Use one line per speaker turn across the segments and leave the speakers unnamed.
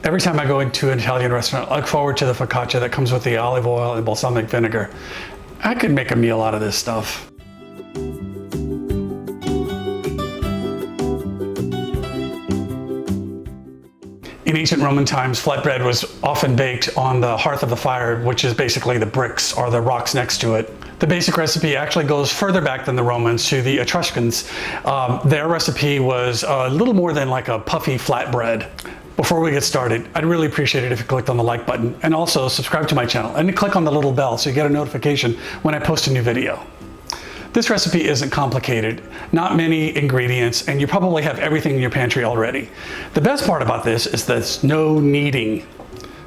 Every time I go into an Italian restaurant, I look forward to the focaccia that comes with the olive oil and balsamic vinegar. I could make a meal out of this stuff. In ancient Roman times, flatbread was often baked on the hearth of the fire, which is basically the bricks or the rocks next to it. The basic recipe actually goes further back than the Romans, to the Etruscans. Their recipe was a little more than like a puffy flatbread. Before we get started, I'd really appreciate it if you clicked on the like button and also subscribe to my channel and click on the little bell so you get a notification when I post a new video. This recipe isn't complicated, not many ingredients, and you probably have everything in your pantry already. The best part about this is there's no kneading.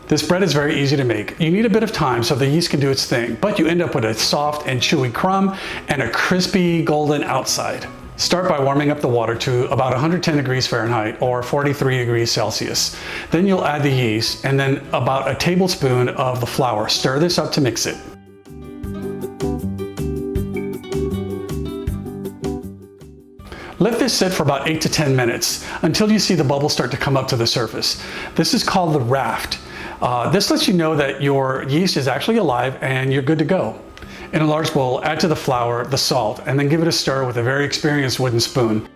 This bread is very easy to make. You need a bit of time so the yeast can do its thing, but you end up with a soft and chewy crumb and a crispy golden outside. Start by warming up the water to about 110 degrees Fahrenheit or 43 degrees Celsius. Then you'll add the yeast and then about a tablespoon of the flour. Stir this up to mix it. Let this sit for about 8 to 10 minutes until you see the bubbles start to come up to the surface. This is called the raft. This lets you know that your yeast is actually alive and you're good to go. In a large bowl, add to the flour the salt and then give it a stir with a very experienced wooden spoon.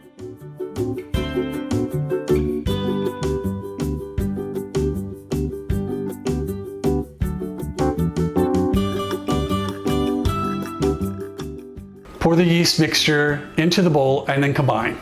Pour the yeast mixture into the bowl and then combine.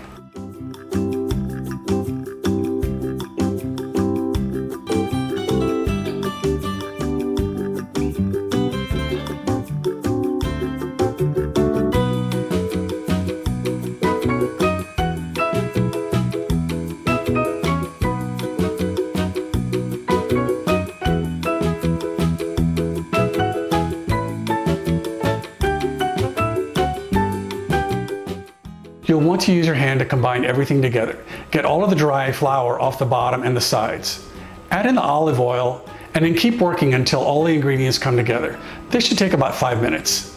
You'll want to use your hand to combine everything together. Get all of the dry flour off the bottom and the sides. Add in the olive oil and then keep working until all the ingredients come together. This should take about 5 minutes.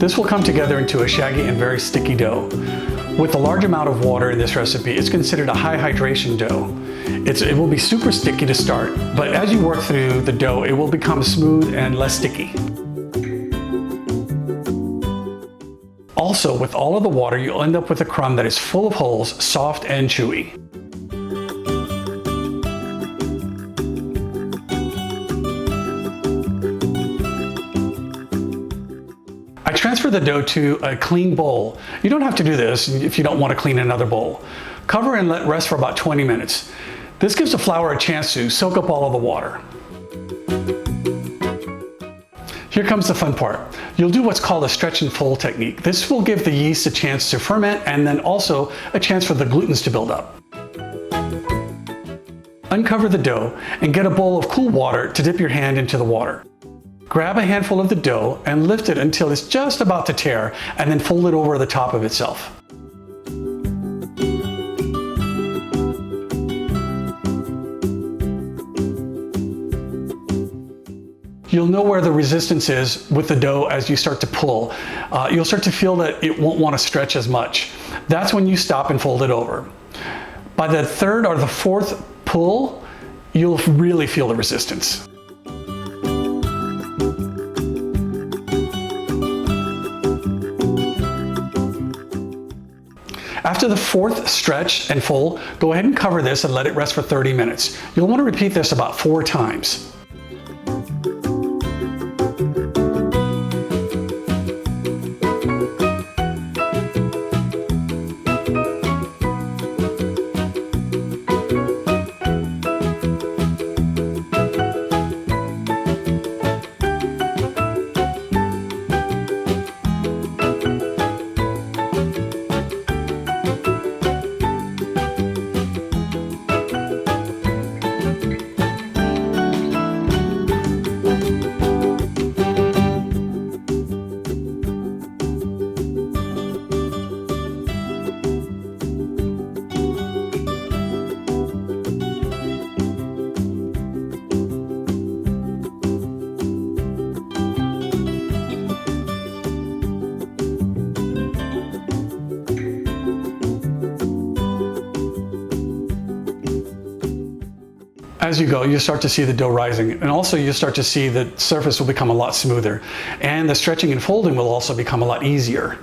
This will come together into a shaggy and very sticky dough. With the large amount of water in this recipe, it's considered a high hydration dough. It will be super sticky to start, but as you work through the dough, it will become smooth and less sticky. Also, with all of the water, you'll end up with a crumb that is full of holes, soft and chewy. I transfer the dough to a clean bowl. You don't have to do this if you don't want to clean another bowl. Cover and let rest for about 20 minutes. This gives the flour a chance to soak up all of the water. Here comes the fun part. You'll do what's called a stretch and fold technique. This will give the yeast a chance to ferment and then also a chance for the glutens to build up. Uncover the dough and get a bowl of cool water to dip your hand into the water. Grab a handful of the dough and lift it until it's just about to tear and then fold it over the top of itself. You'll know where the resistance is with the dough as you start to pull. You'll start to feel that it won't want to stretch as much. That's when you stop and fold it over. By the third or the fourth pull, you'll really feel the resistance. After the fourth stretch and full, go ahead and cover this and let it rest for 30 minutes. You'll want to repeat this about 4 times. as you go, you start to see the dough rising, and also you start to see the surface will become a lot smoother, and the stretching and folding will also become a lot easier.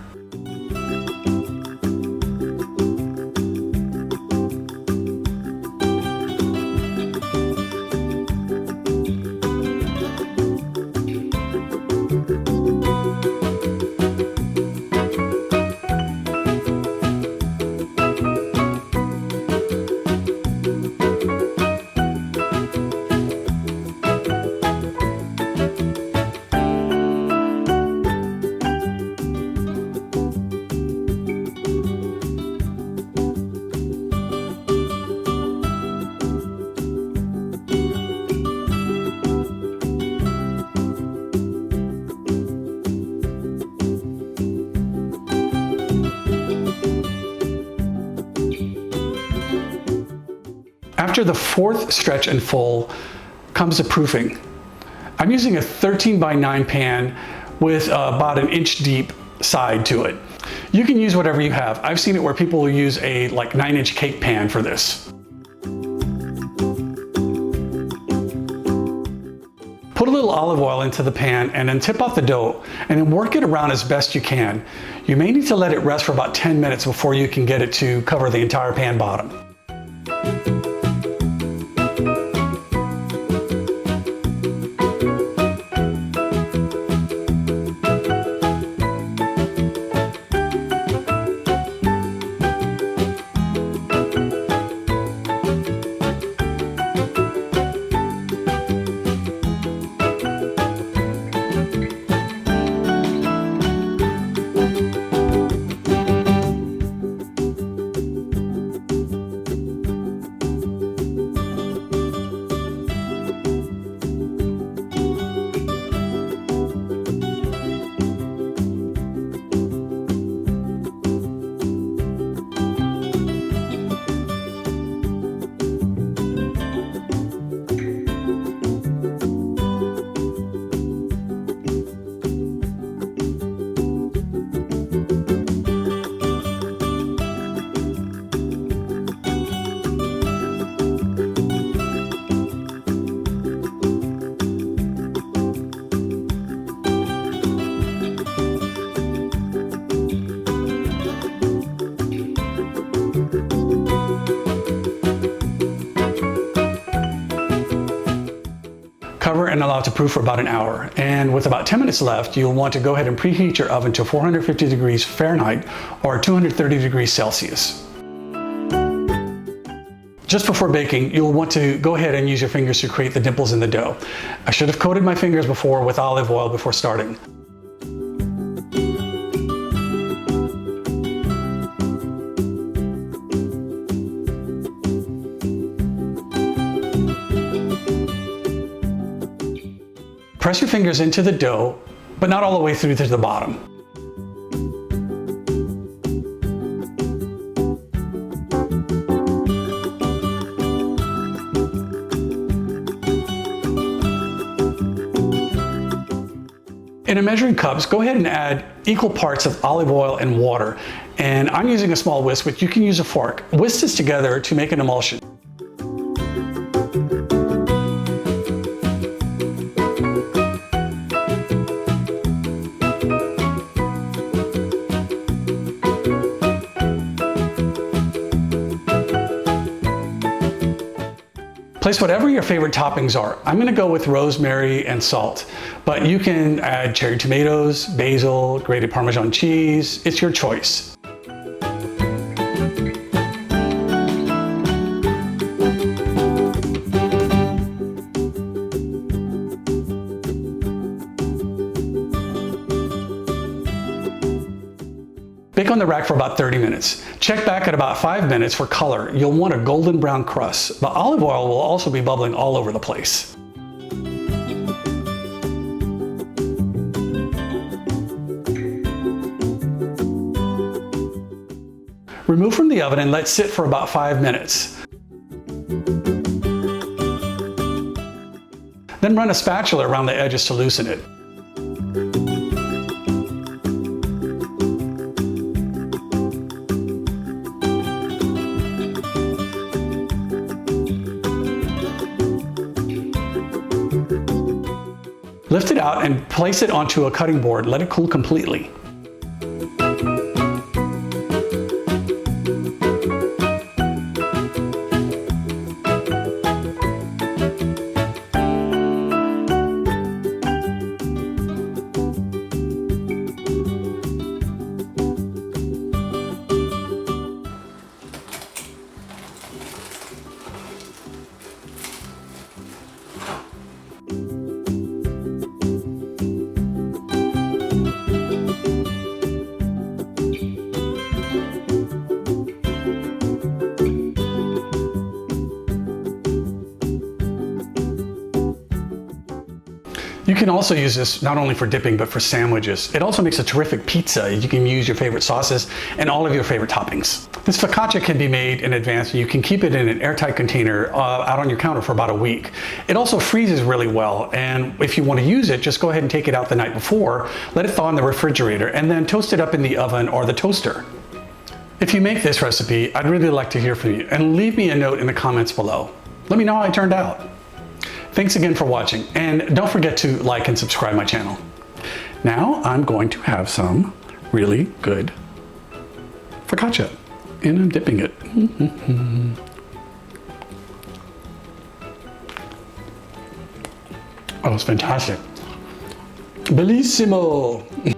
After the fourth stretch and full comes the proofing. I'm using a 13 by 9 pan with about an inch deep side to it. You can use whatever you have. I've seen it where people will use a 9-inch cake pan for this. Put a little olive oil into the pan and then tip off the dough and then work it around as best you can. You may need to let it rest for about 10 minutes before you can get it to cover the entire pan bottom. Cover and allow it to proof for about an hour. And with about 10 minutes left, you'll want to go ahead and preheat your oven to 450 degrees Fahrenheit or 230 degrees Celsius. Just before baking, you'll want to go ahead and use your fingers to create the dimples in the dough. I should have coated my fingers before with olive oil before starting. Press your fingers into the dough, but not all the way through to the bottom. In a measuring cups, go ahead and add equal parts of olive oil and water. And I'm using a small whisk, but you can use a fork. Whisk this together to make an emulsion. Place whatever your favorite toppings are. I'm going to go with rosemary and salt, but you can add cherry tomatoes, basil, grated Parmesan cheese. It's your choice. Bake on the rack for about 30 minutes. Check back at about 5 minutes for color. You'll want a golden brown crust. The olive oil will also be bubbling all over the place. Remove from the oven and let sit for about 5 minutes. Then run a spatula around the edges to loosen it. Lift it out and place it onto a cutting board. Let it cool completely. You can also use this not only for dipping, but for sandwiches. It also makes a terrific pizza. You can use your favorite sauces and all of your favorite toppings. This focaccia can be made in advance. You can keep it in an airtight container out on your counter for about a week. It also freezes really well, and if you want to use it, just go ahead and take it out the night before, let it thaw in the refrigerator, and then toast it up in the oven or the toaster. If you make this recipe, I'd really like to hear from you, and leave me a note in the comments below. Let me know how it turned out. Thanks again for watching, and don't forget to like and subscribe my channel. Now I'm going to have some really good focaccia, and I'm dipping it. Oh, it's fantastic. Bellissimo!